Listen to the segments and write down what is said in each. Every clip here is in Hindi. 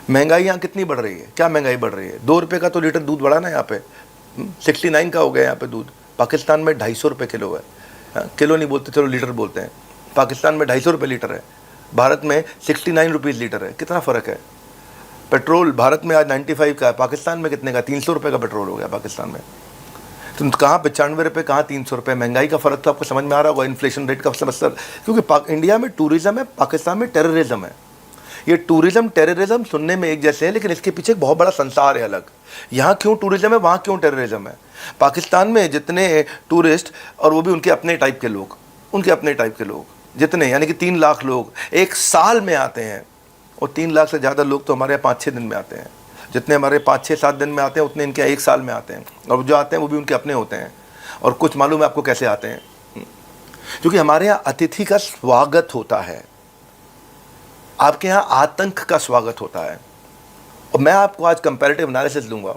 महंगाई यहाँ कितनी बढ़ रही है, क्या महंगाई बढ़ रही है? 2 रुपये का तो लीटर दूध बढ़ा ना यहाँ पे, 69 का हो गया यहाँ पे दूध। पाकिस्तान में 250 रुपये किलो है। हाँ, किलो नहीं बोलते, चलो लीटर बोलते हैं। पाकिस्तान में 250 रुपये लीटर है, भारत में 69 रुपीज़ लीटर है। कितना फ़र्क है? पेट्रोल भारत में आज 95 का है, पाकिस्तान में कितने का? 300 रुपये का पेट्रोल हो गया पाकिस्तान में। तो कहाँ 95 रुपये, कहाँ 300 रुपये? महंगाई का फ़र्क तो आपको समझ में आ रहा होगा, इन्फ्लेशन रेट का समस्या। क्योंकि इंडिया में टूरिज़्म है, पाकिस्तान में टेररिज्म है। ये टूरिज़्म टेररिज्म सुनने में एक जैसे है, लेकिन इसके पीछे एक बहुत बड़ा संसार है अलग। यहाँ क्यों टूरिज़्म है, वहाँ क्यों टेररिज्म है? पाकिस्तान में जितने टूरिस्ट, और वो भी उनके अपने टाइप के लोग, उनके अपने टाइप के लोग जितने, यानी कि 3 लाख लोग एक साल में आते हैं, और 3 लाख से ज़्यादा लोग तो हमारे यहाँ 5-6 दिन में आते हैं। जितने हमारे 5-6-7 दिन में आते हैं, उतने इनके 1 साल में आते हैं। और जो आते हैं वो भी उनके अपने होते हैं। और कुछ मालूम है आपको कैसे आते हैं? क्योंकि हमारे यहाँ अतिथि का स्वागत होता है, आपके यहाँ आतंक का स्वागत होता है। और मैं आपको आज कंपैरेटिव एनालिसिस दूंगा।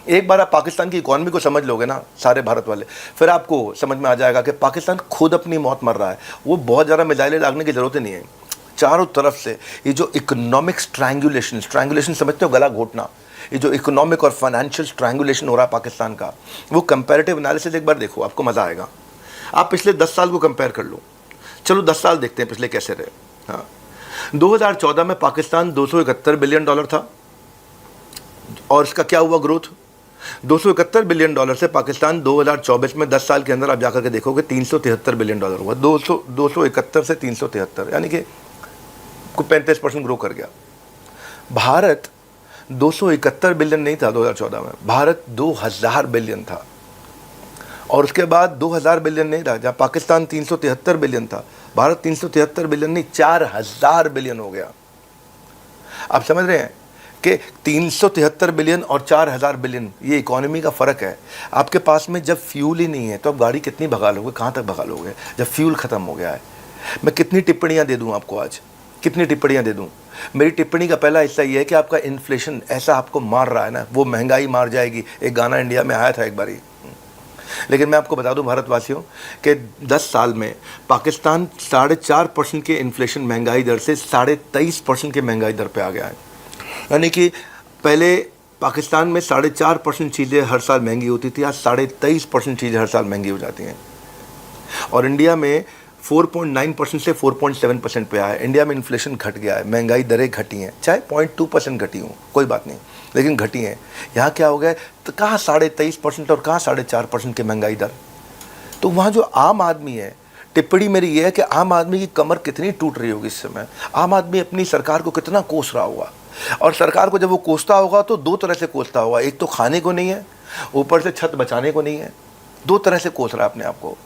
एक बार आप पाकिस्तान की इकॉनमी को समझ लोगे ना, सारे भारत वाले, फिर आपको समझ में आ जाएगा कि पाकिस्तान खुद अपनी मौत मर रहा है। वो बहुत ज़्यादा मिसाइलें लागने की ज़रूरत ही नहीं है। चारों तरफ से ये जो इकोनॉमिक स्ट्रैंगुलेशन समझते हो, गला घोटना, ये जो इकोनॉमिक और फाइनेंशियल स्ट्रैंगुलेशन हो रहा है पाकिस्तान का, वो कंपैरेटिव एनालिसिस एक बार देखो, आपको मज़ा आएगा। आप पिछले 10 साल को कंपेयर कर लो। चलो 10 साल देखते हैं पिछले कैसे रहे। हाँ, 2014 में पाकिस्तान $271 बिलियन था, और इसका क्या हुआ ग्रोथ? $271 बिलियन से पाकिस्तान 2024 में 10 साल के अंदर आप जाकर के देखोगे $373 बिलियन हुआ। 271 से 373, यानी कि 35% ग्रो कर गया। भारत 271 बिलियन नहीं था 2014 में, भारत 2000 बिलियन था। और उसके बाद 2000 बिलियन नहीं रहा, जहाँ पाकिस्तान 373 बिलियन था, भारत 373 बिलियन नहीं 4000 बिलियन हो गया। आप समझ रहे हैं कि 373 बिलियन और 4000 बिलियन, ये इकोनॉमी का फ़र्क है। आपके पास में जब फ्यूल ही नहीं है तो आप गाड़ी कितनी भगा लोगे, कहाँ तक भगा लोगे जब फ्यूल ख़त्म हो गया है? मैं कितनी टिप्पणियाँ दे दूँ आपको आज, कितनी टिप्पणियाँ दे दूँ? मेरी टिप्पणी का पहला हिस्सा ये है कि आपका इन्फ्लेशन ऐसा आपको मार रहा है ना, वो महंगाई मार जाएगी। एक गाना इंडिया में आया था एक बारी। लेकिन मैं आपको बता दूं भारतवासियों कि 10 साल में पाकिस्तान 4.5% के इन्फ्लेशन महंगाई दर से 23.5% के महंगाई दर पे आ गया है। यानी कि पहले पाकिस्तान में 4.5% चीज़ें हर साल महंगी होती थी, आज 23.5% चीज़ें हर साल महंगी हो जाती हैं। और इंडिया में 4.9% से 4.7% पे आया है। इंडिया में इन्फ्लेशन घट गया है, महंगाई दरें घटी हैं, चाहे 0.2% घटी हूँ, कोई बात नहीं, लेकिन घटी हैं। यहाँ क्या हो गया, तो कहाँ 23.5% और कहाँ 4.5% की महंगाई दर? तो वहाँ जो आम आदमी है, टिप्पणी मेरी ये है कि आम आदमी की कमर कितनी टूट रही होगी इस समय। आम आदमी अपनी सरकार को कितना कोस रहा होगा, और सरकार को जब वो कोसता होगा तो 2 तरह से कोसता होगा। एक तो खाने को नहीं है, ऊपर से छत बचाने को नहीं है, 2 तरह से कोस रहा है अपने आप को।